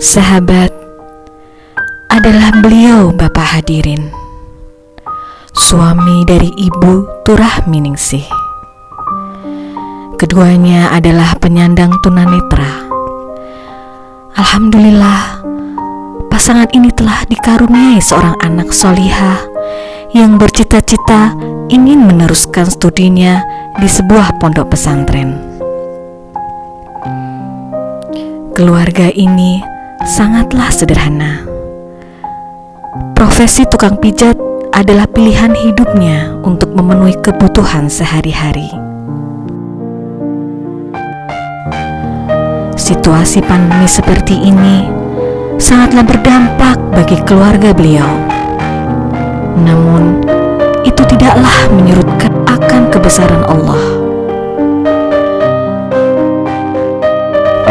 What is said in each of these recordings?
Sahabat, adalah beliau Bapak Hadirin, suami dari Ibu Turah Miningsih. Keduanya adalah penyandang tunanetra. Alhamdulillah, pasangan ini telah dikaruniai seorang anak solihah yang bercita-cita ingin meneruskan studinya di sebuah pondok pesantren. Keluarga ini sangatlah sederhana. Profesi tukang pijat adalah pilihan hidupnya untuk memenuhi kebutuhan sehari-hari. Situasi pandemi seperti ini sangatlah berdampak bagi keluarga beliau. Namun, itu tidaklah menyurutkan akan kebesaran Allah.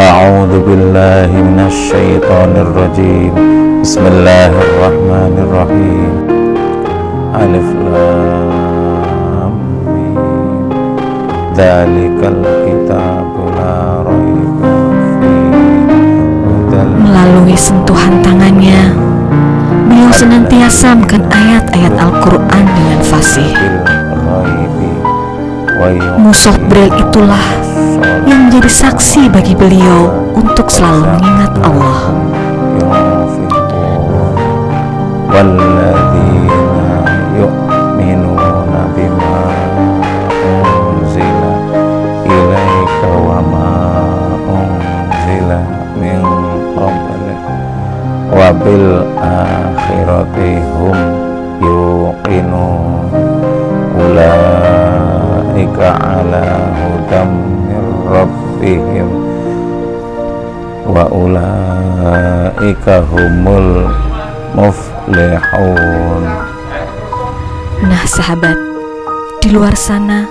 A'udzu billahi minasy syaithanir rajim. Bismillahirrahmanirrahim. Alif lam mim. Dzalikal kitabu la raiba fihi. Melalui sentuhan tangannya, beliau senantiasa mengangkat ayat-ayat Al-Quran dengan fasih. Mushaf Braille itulah yang menjadi saksi bagi beliau untuk selalu mengingat Allah. Walladzina yu'minuna bima unzila ilaika wa ma unzila min qablik wa bil akhirati hum yuqinun ulaika ala hudam min rabbihim wa ulaika humul muflihun. Nah sahabat, di luar sana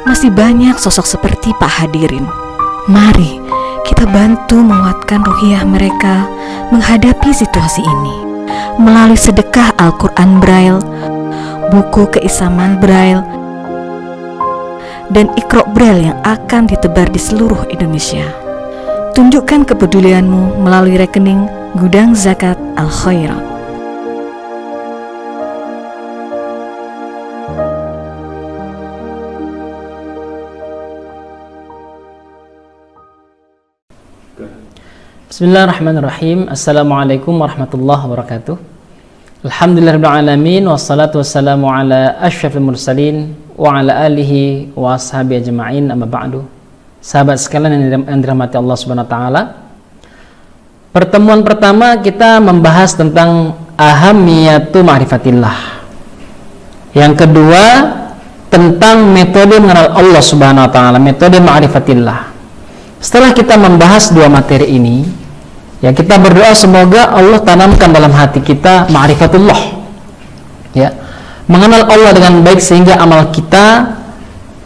masih banyak sosok seperti Pak Hadirin. Mari kita bantu menguatkan ruhiyah mereka menghadapi situasi ini melalui sedekah Al-Quran Braille, buku keisaman Braille, dan Iqra Braille yang akan ditebar di seluruh Indonesia. Tunjukkan kepedulianmu melalui rekening Gudang Zakat Al-Khairat. Bismillahirrahmanirrahim. Assalamualaikum warahmatullahi wabarakatuh. Alhamdulillahirrahmanirrahim. Wassalatu wassalamu ala asyrafil mursalin wa ala alihi wa ashabi ajma'in, amma ba'du. Sahabat sekalian yang dirahmati Allah Subhanahu wa taala, pertemuan pertama kita membahas tentang ahamiyatu ma'rifatillah. Yang kedua tentang metode mengenal Allah Subhanahu wa taala, metode ma'rifatillah. Setelah kita membahas dua materi ini, ya kita berdoa semoga Allah tanamkan dalam hati kita ma'rifatullah, ya, mengenal Allah dengan baik sehingga amal kita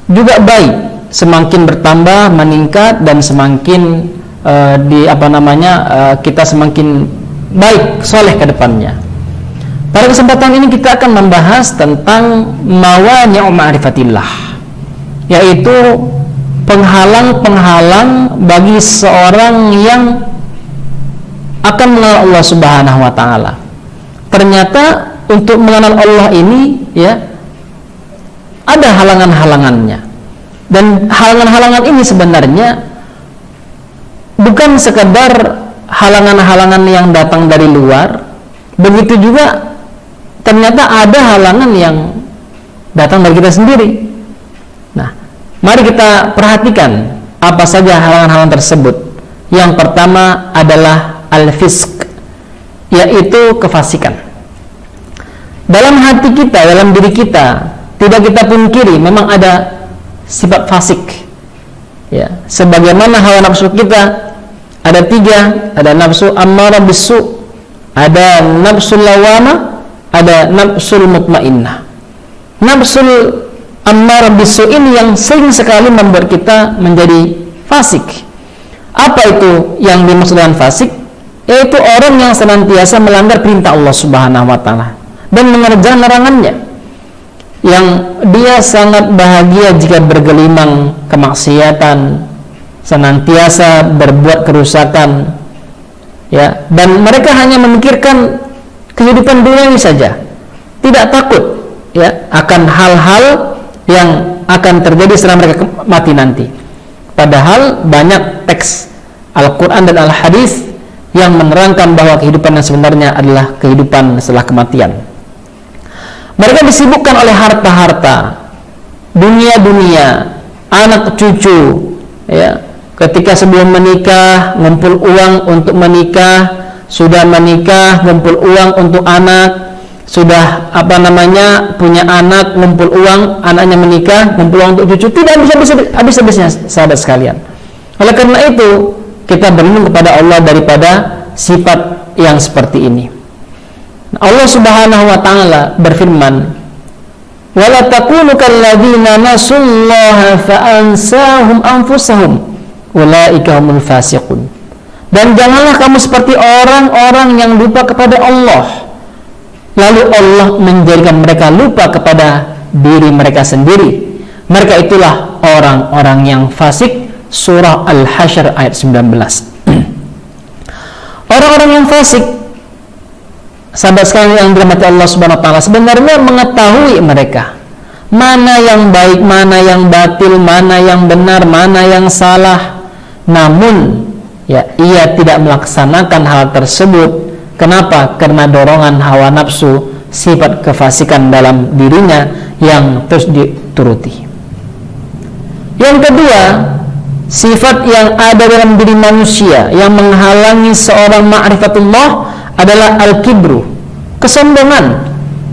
juga baik, semakin bertambah, meningkat, dan semakin kita semakin baik, soleh ke depannya. Pada kesempatan ini kita akan membahas tentang mawani'u ma'rifatillah, yaitu penghalang-penghalang bagi seorang yang akan mengenal Allah Subhanahu wa taala. Ternyata untuk mengenal Allah ini, ya, ada halangan-halangannya. Dan halangan-halangan ini sebenarnya bukan sekedar halangan-halangan yang datang dari luar, begitu juga ternyata ada halangan yang datang dari kita sendiri. Nah, mari kita perhatikan apa saja halangan-halangan tersebut. Yang pertama adalah al-fisq, yaitu kefasikan. Dalam hati kita, dalam diri kita, tidak kita pungkiri memang ada sifat fasik, ya, sebagaimana hawa nafsu kita ada tiga, ada nafsu ammarah bisu, ada nafsu lawamah, ada nafsul mutmainnah. Nafsul ammarah bisu ini yang sering sekali membuat kita menjadi fasik. Apa itu yang dimaksud dengan fasik? Yaitu orang yang senantiasa melanggar perintah Allah Subhanahu wa taala dan mengerjakan larangannya, yang dia sangat bahagia jika bergelimang kemaksiatan, senantiasa berbuat kerusakan, ya, dan mereka hanya memikirkan kehidupan duniawi saja, tidak takut ya akan hal-hal yang akan terjadi setelah mereka mati nanti. Padahal banyak teks Al-Quran dan Al-Hadis yang menerangkan bahwa kehidupan yang sebenarnya adalah kehidupan setelah kematian. Mereka disibukkan oleh harta-harta, dunia-dunia, anak cucu, ya. Ketika sebelum menikah ngumpul uang untuk menikah, sudah menikah ngumpul uang untuk anak, sudah punya anak ngumpul uang, anaknya menikah ngumpul uang untuk cucu, tidak habis-habisnya sahabat sekalian. Oleh karena itu kita berlindung kepada Allah daripada sifat yang seperti ini. Allah Subhanahu wa taala berfirman, "Wala takunu kalladzina nasullaha fa'ansahum anfusahum ulaika humul fasiqun." Dan janganlah kamu seperti orang-orang yang lupa kepada Allah, lalu Allah menjadikan mereka lupa kepada diri mereka sendiri. Mereka itulah orang-orang yang fasik. Surah Al-Hasyr ayat 19. Orang-orang yang fasik, sahabat sekalian yang dirahmati Allah Subhanahu wa taala, sebenarnya mengetahui mereka mana yang baik, mana yang batil, mana yang benar, mana yang salah. Namun ya, ia tidak melaksanakan hal tersebut. Kenapa? Karena dorongan hawa nafsu, sifat kefasikan dalam dirinya yang terus dituruti. Yang kedua, sifat yang ada dalam diri manusia yang menghalangi seorang ma'rifatullah adalah al-kibru, kesombongan.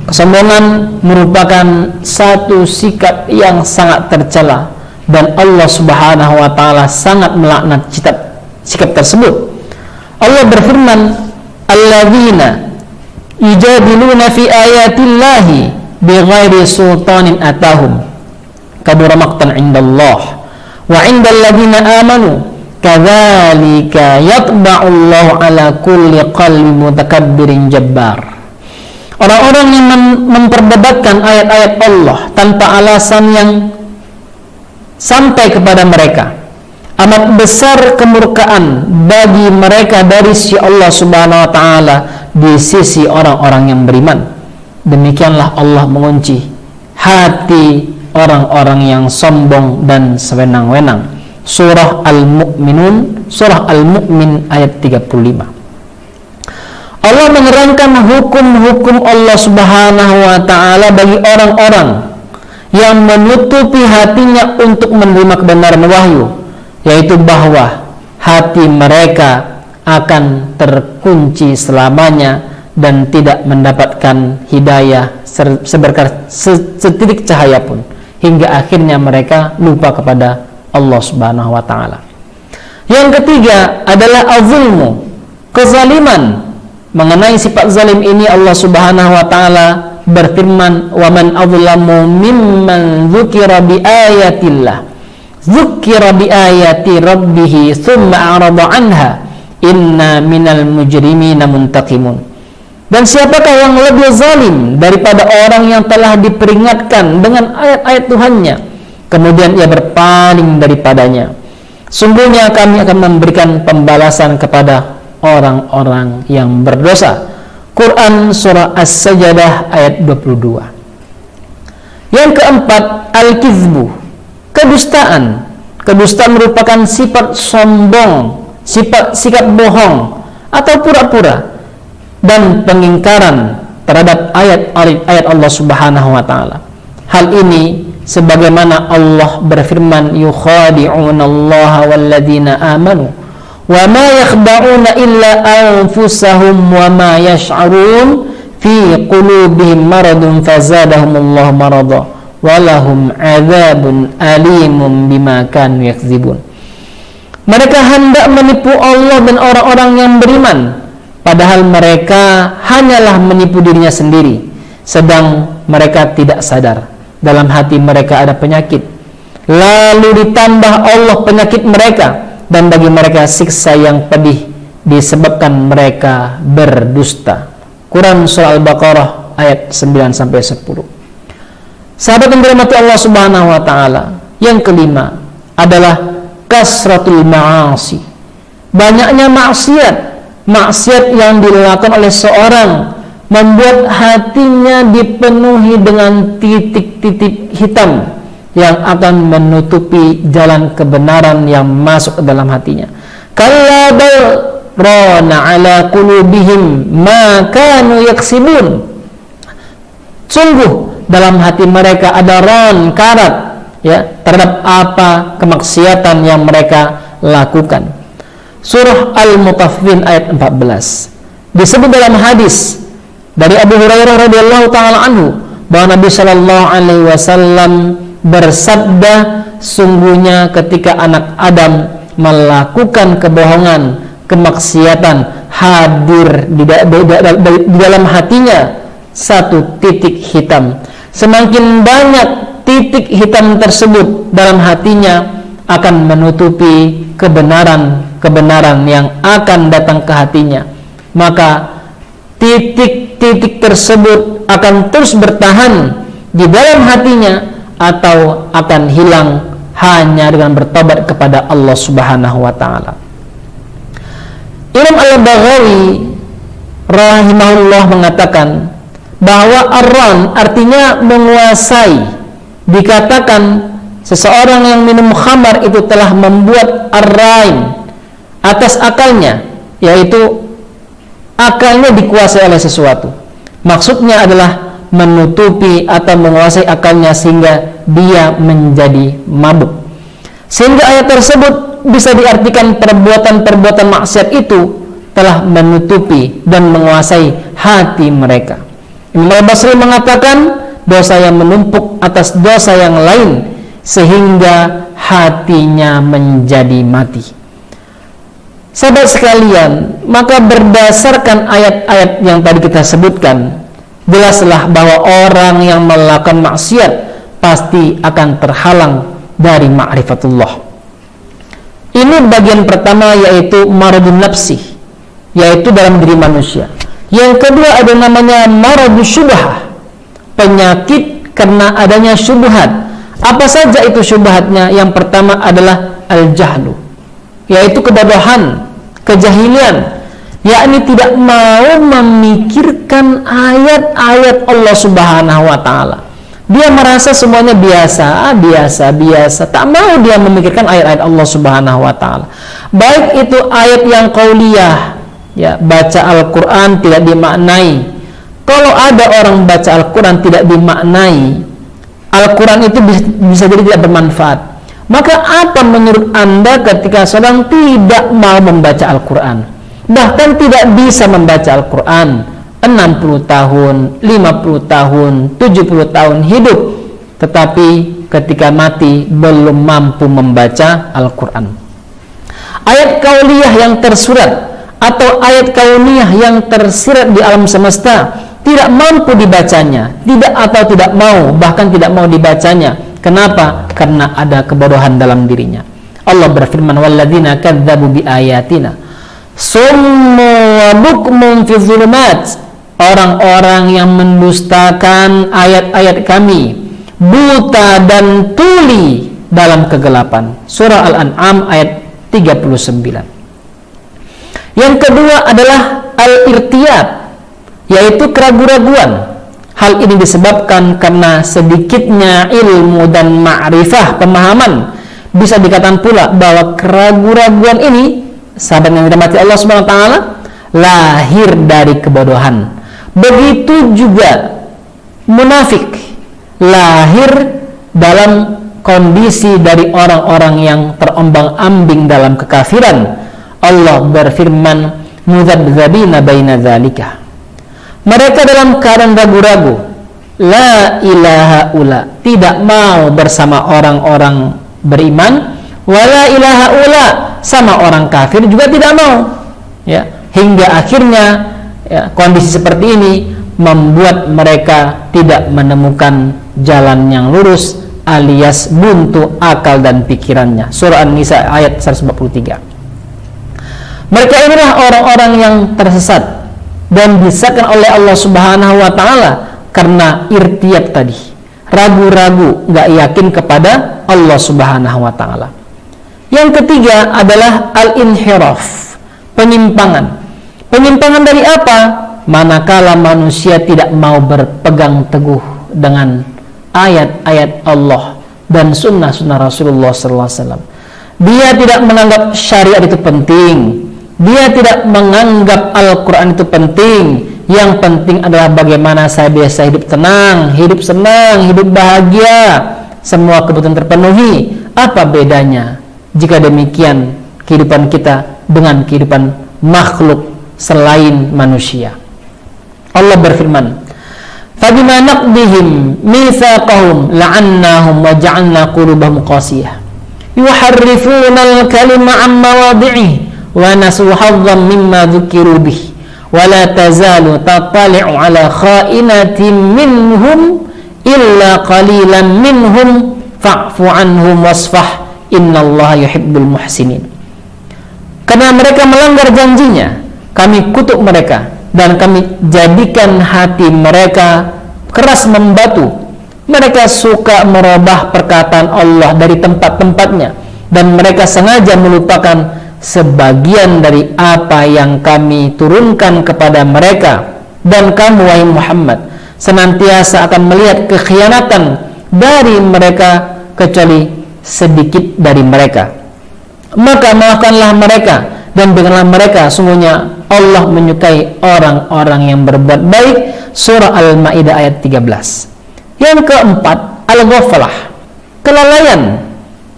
Kesombongan merupakan satu sikap yang sangat tercela dan Allah Subhanahu wa taala sangat melaknat sikap tersebut. Allah berfirman, "Alladzina yujadiluna fi ayatillahi bighairi sultanin atahum kabura maqtan 'indallah wa 'indal ladzina amanu kadzalika yatba'ullahu 'ala kulli qalbi mutakabbirin jabbar." Orang-orang yang memperdebatkan ayat-ayat Allah tanpa alasan yang sampai kepada mereka, amat besar kemurkaan bagi mereka dari sisi Allah Subhanahu wa taala di sisi orang-orang yang beriman. Demikianlah Allah mengunci hati orang-orang yang sombong dan sewenang-wenang. Surah Al-Mu'minun, Surah Al-Mu'min ayat 35. Allah menerangkan hukum-hukum Allah Subhanahu wa taala bagi orang-orang yang menutupi hatinya untuk menerima kebenaran wahyu, yaitu bahwa hati mereka akan terkunci selamanya dan tidak mendapatkan hidayah setitik cahaya pun, hingga akhirnya mereka lupa kepada Allah Subhanahu wa taala. Yang ketiga adalah az-zulmu, kezaliman. Mengenai sifat zalim ini Allah Subhanahu wa taala berfirman, "Wa man azlamu mimman dzukira bi ayatillah dzukira bi ayati rabbih tsumma a'rada anha inna minal mujrimina muntaqimun." Dan siapakah yang lebih zalim daripada orang yang telah diperingatkan dengan ayat-ayat Tuhannya kemudian ia berpaling daripadanya? Sungguhnya kami akan memberikan pembalasan kepada orang-orang yang berdosa. Quran Surah As-Sajdah ayat 22. Yang keempat, al-kizbu, kedustaan. Kedustaan merupakan sifat sombong, sikap bohong atau pura-pura dan pengingkaran terhadap ayat-ayat Allah Subhanahu wa taala. Hal ini sebagaimana Allah berfirman, yukhadi'unallaha walladzina amanu wa ma yakhda'una illa anfusahum wa ma yash'arun fi qulubihim maradun fazadahumullahu marada wa lahum 'adzabun alimun bima kanu yakdzibun. Mereka hendak menipu Allah dan orang-orang yang beriman, padahal mereka hanyalah menipu dirinya sendiri, sedang mereka tidak sadar dalam hati mereka ada penyakit. Lalu ditambah Allah penyakit mereka, dan bagi mereka siksa yang pedih disebabkan mereka berdusta. Quran Surah Al-Baqarah ayat 9-10. Sahabat yang dirahmati Allah Subhanahu wa taala, yang kelima adalah kasratul ma'asi, banyaknya maksiat maksiat yang dilakukan oleh seorang membuat hatinya dipenuhi dengan titik-titik hitam yang akan menutupi jalan kebenaran yang masuk ke dalam hatinya. Kalla bal rana ala qulubihim ma kanu yaksibun. Sungguh dalam hati mereka ada ron, karat, ya, terhadap apa kemaksiatan yang mereka lakukan. Surah Al-Mutaffifin ayat 14. Disebut dalam hadis dari Abu Hurairah radhiyallahu taala anhu bahwa Nabi sallallahu alaihi wasallam bersabda, sungguhnya ketika anak Adam melakukan kebohongan, kemaksiatan, hadir di dalam hatinya satu titik hitam. Semakin banyak titik hitam tersebut dalam hatinya akan menutupi kebenaran yang akan datang ke hatinya. Maka titik-titik tersebut akan terus bertahan di dalam hatinya atau akan hilang hanya dengan bertobat kepada Allah Subhanahu wa taala. Imam Al-Baghawi rahimahullah mengatakan bahwa ar-ran artinya menguasai. Dikatakan seseorang yang minum khamar itu telah membuat ar-rain atas akalnya, yaitu akalnya dikuasai oleh sesuatu. Maksudnya adalah menutupi atau menguasai akalnya sehingga dia menjadi mabuk. Sehingga ayat tersebut bisa diartikan perbuatan-perbuatan maksiat itu telah menutupi dan menguasai hati mereka. Imam Al-Basri mengatakan dosa yang menumpuk atas dosa yang lain sehingga hatinya menjadi mati. Sahabat sekalian, maka berdasarkan ayat-ayat yang tadi kita sebutkan, jelaslah bahwa orang yang melakukan maksiat pasti akan terhalang dari ma'rifatullah. Ini bagian pertama, yaitu maradun nafsi, yaitu dalam diri manusia. Yang kedua ada namanya maradus syubhah, penyakit karena adanya syubhat. Apa saja itu syubhatnya? Yang pertama adalah al-jahlu, yaitu kebodohan, kejahilian, yakni tidak mau memikirkan ayat-ayat Allah Subhanahu wa taala. Dia merasa semuanya biasa, tak mau dia memikirkan ayat-ayat Allah Subhanahu wa taala. Baik itu ayat yang qauliyah, ya, baca Al-Qur'an tidak dimaknai. Kalau ada orang baca Al-Qur'an tidak dimaknai, Al-Quran itu bisa jadi tidak bermanfaat. Maka apa menurut Anda ketika seorang tidak mau membaca Al-Quran, bahkan tidak bisa membaca Al-Quran 60 tahun, 50 tahun, 70 tahun hidup, tetapi ketika mati belum mampu membaca Al-Quran? Ayat kauliyah yang tersurat atau ayat kauniyah yang tersirat di alam semesta tidak mampu dibacanya, tidak mau, bahkan tidak mau dibacanya. Kenapa? Karena ada kebodohan dalam dirinya. Allah berfirman, walladzina kadzdzabu biayatina summu wa bukmun fi dzulumat, orang-orang yang mendustakan ayat-ayat kami, buta dan tuli dalam kegelapan. Surah Al-An'am ayat 39. Yang kedua adalah al-irtiyab, yaitu keraguan-raguan. Hal ini disebabkan karena sedikitnya ilmu dan ma'rifah, pemahaman. Bisa dikatakan pula bahwa keraguan-raguan ini, sahabat yang dirahmati Allah Subhanahu wa taala, lahir dari kebodohan. Begitu juga munafik lahir dalam kondisi dari orang-orang yang terombang-ambing dalam kekafiran. Allah berfirman, mudzabdzabina baina dzalika, mereka dalam keadaan ragu-ragu, la ilaha ula, tidak mau bersama orang-orang beriman, wala ilaha ula, sama orang kafir juga tidak mau, ya, hingga akhirnya, ya, kondisi seperti ini membuat mereka tidak menemukan jalan yang lurus alias buntu akal dan pikirannya. Surah An-Nisa ayat 143. Mereka inilah orang-orang yang tersesat dan disesatkan oleh Allah Subhanahu wa taala karena irtiyab tadi, ragu-ragu, enggak yakin kepada Allah Subhanahu wa taala. Yang ketiga adalah al-inhiraf, penyimpangan. Penyimpangan dari apa? Manakala manusia tidak mau berpegang teguh dengan ayat-ayat Allah dan sunnah-sunnah Rasulullah SAW. Dia tidak menganggap syariat itu penting. Dia tidak menganggap Al-Quran itu penting. Yang penting adalah bagaimana saya biasa hidup tenang, hidup senang, hidup bahagia, semua kebutuhan terpenuhi. Apa bedanya jika demikian kehidupan kita dengan kehidupan makhluk selain manusia? Allah berfirman, "Fabima naqdihim mitsaqahum la'annahum wa ja'alna qulubahum qasiyah yuharrifuna al-kalima 'an mawadhi'ihi wa nasu hazzan mimma dzukiru bihi wa la tazalu tattali'u 'ala kha'inatin minhum illa qalilan minhum fa'fu 'anhum wasfah innallaha yuhibbul muhsinin." Karena mereka melanggar janjinya, kami kutuk mereka dan kami jadikan hati mereka keras membatu. Mereka suka merubah perkataan Allah dari tempat-tempatnya, dan mereka sengaja melupakan sebagian dari apa yang kami turunkan kepada mereka. Dan kamu, wahai Muhammad, senantiasa akan melihat kekhianatan dari mereka kecuali sedikit dari mereka. Maka maafkanlah mereka dan berikanlah mereka, sungguhnya Allah menyukai orang-orang yang berbuat baik. Surah Al-Maidah ayat 13. Yang keempat, al-ghaflah, kelalaian.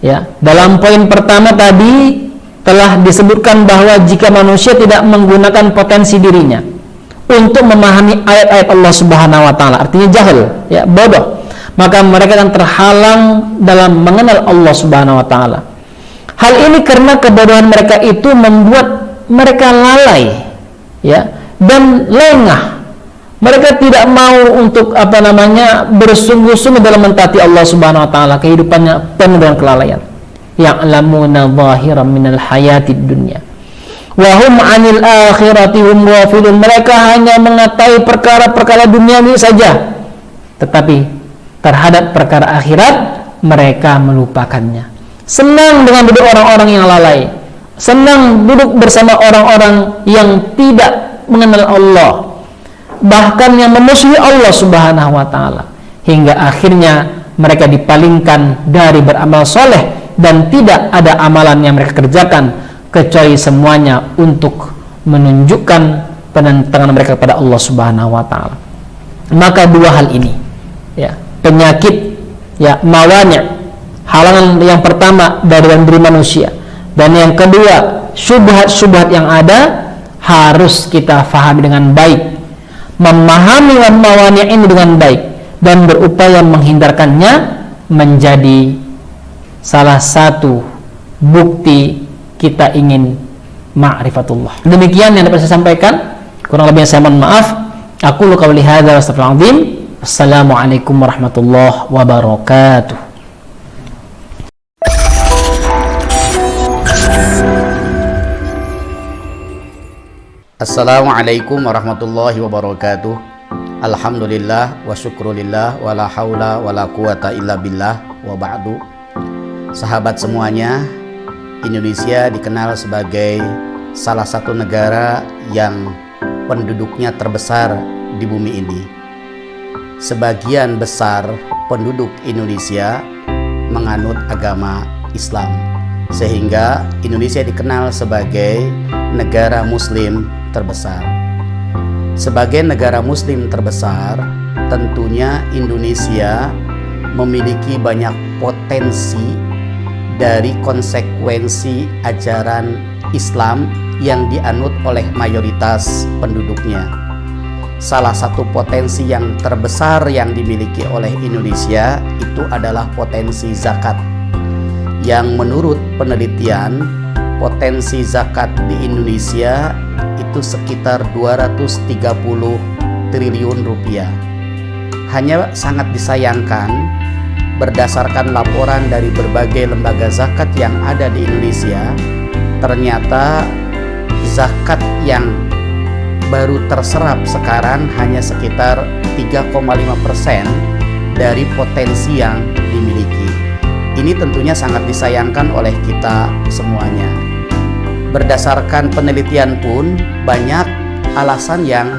Ya, dalam poin pertama tadi telah disebutkan bahwa jika manusia tidak menggunakan potensi dirinya untuk memahami ayat-ayat Allah Subhanahu wa taala, artinya jahil, ya, bodoh, maka mereka akan terhalang dalam mengenal Allah Subhanahu wa taala. Hal ini karena kebodohan mereka itu membuat mereka lalai, ya, dan lengah. Mereka tidak mau untuk bersungguh-sungguh dalam mentaati Allah Subhanahu wa taala. Kehidupannya penuh dengan kelalaian. Ya'lamuna zahiran minal hayatid dunya wa hum 'anil akhirati hum ghafilun. Mereka hanya mengetahui perkara-perkara duniawi saja, tetapi terhadap perkara akhirat mereka melupakannya. Senang dengan duduk orang-orang yang lalai, senang duduk bersama orang-orang yang tidak mengenal Allah, bahkan yang memusuhi Allah Subhanahu wa taala, hingga akhirnya mereka dipalingkan dari beramal soleh dan tidak ada amalan yang mereka kerjakan kecuali semuanya untuk menunjukkan penentangan mereka kepada Allah Subhanahu wa taala. Maka dua hal ini, ya, penyakit, ya, mawani', halangan yang pertama dari diri manusia, dan yang kedua syubhat-syubhat yang ada, harus kita fahami dengan baik, memahami mawani' ini dengan baik, dan berupaya menghindarkannya menjadi salah satu bukti kita ingin ma'rifatullah. Demikian yang dapat saya sampaikan, kurang lebihnya saya mohon maaf. Aqulu qouli hadza wa astaghfirullahaladzim. Assalamualaikum warahmatullahi wabarakatuh. Assalamualaikum warahmatullahi wabarakatuh. Alhamdulillah wa syukrulillah wa la haula wa la quwata illa billah wa ba'du. Sahabat semuanya, Indonesia dikenal sebagai salah satu negara yang penduduknya terbesar di bumi ini. Sebagian besar penduduk Indonesia menganut agama Islam, sehingga Indonesia dikenal sebagai negara muslim terbesar. Sebagai negara muslim terbesar, tentunya Indonesia memiliki banyak potensi dari konsekuensi ajaran Islam yang dianut oleh mayoritas penduduknya. Salah satu potensi yang terbesar yang dimiliki oleh Indonesia itu adalah potensi zakat, yang menurut penelitian potensi zakat di Indonesia itu sekitar 230 triliun rupiah. Hanya sangat disayangkan, berdasarkan laporan dari berbagai lembaga zakat yang ada di Indonesia, ternyata zakat yang baru terserap sekarang hanya sekitar 3,5% dari potensi yang dimiliki. Ini tentunya sangat disayangkan oleh kita semuanya. Berdasarkan penelitian pun, banyak alasan yang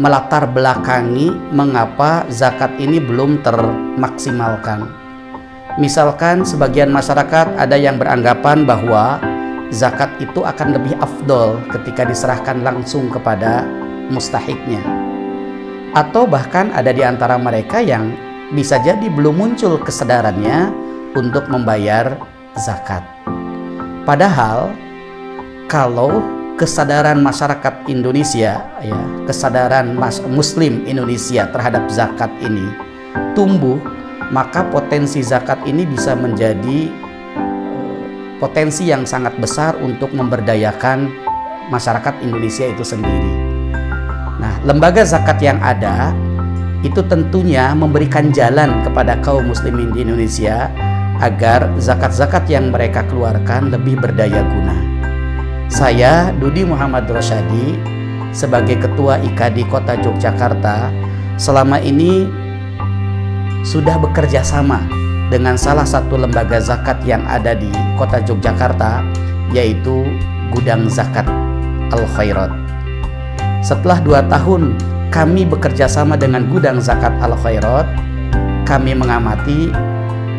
melatar belakangi mengapa zakat ini belum termaksimalkan. Misalkan sebagian masyarakat ada yang beranggapan bahwa zakat itu akan lebih afdol ketika diserahkan langsung kepada mustahiknya. Atau bahkan ada di antara mereka yang bisa jadi belum muncul kesadarannya untuk membayar zakat. Padahal kalau kesadaran masyarakat Indonesia, ya, kesadaran Muslim Indonesia terhadap zakat ini tumbuh, maka potensi zakat ini bisa menjadi potensi yang sangat besar untuk memberdayakan masyarakat Indonesia itu sendiri. Nah, lembaga zakat yang ada itu tentunya memberikan jalan kepada kaum muslimin di Indonesia agar zakat-zakat yang mereka keluarkan lebih berdaya guna. Saya, Dudi Muhammad Rosyadi, sebagai Ketua IKADI Kota Yogyakarta, selama ini sudah bekerja sama dengan salah satu lembaga zakat yang ada di Kota Yogyakarta, yaitu Gudang Zakat Al-Khairat. Setelah 2 tahun kami bekerja sama dengan Gudang Zakat Al-Khairat, kami mengamati,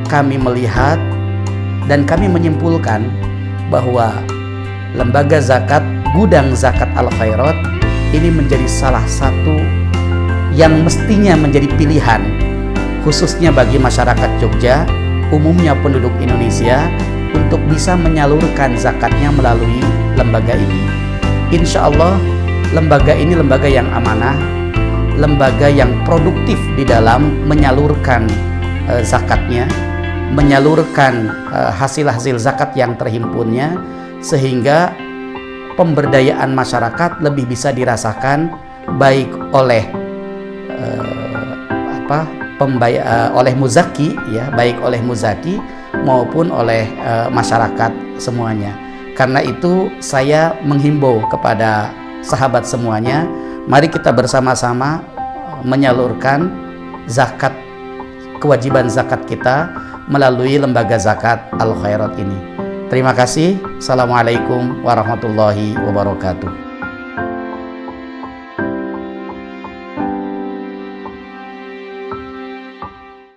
kami melihat, dan kami menyimpulkan bahwa lembaga zakat Gudang Zakat Al-Khairat ini menjadi salah satu yang mestinya menjadi pilihan, khususnya bagi masyarakat Jogja, umumnya penduduk Indonesia, untuk bisa menyalurkan zakatnya melalui lembaga ini. Insya Allah lembaga ini lembaga yang amanah, lembaga yang produktif di dalam menyalurkan zakatnya, menyalurkan hasil-hasil zakat yang terhimpunnya, sehingga pemberdayaan masyarakat lebih bisa dirasakan baik oleh oleh muzaki, ya, baik oleh muzaki maupun oleh masyarakat semuanya. Karena itu saya menghimbau kepada sahabat semuanya, mari kita bersama-sama menyalurkan zakat, kewajiban zakat kita melalui lembaga zakat Al-Khairat ini. Terima kasih. Assalamualaikum warahmatullahi wabarakatuh.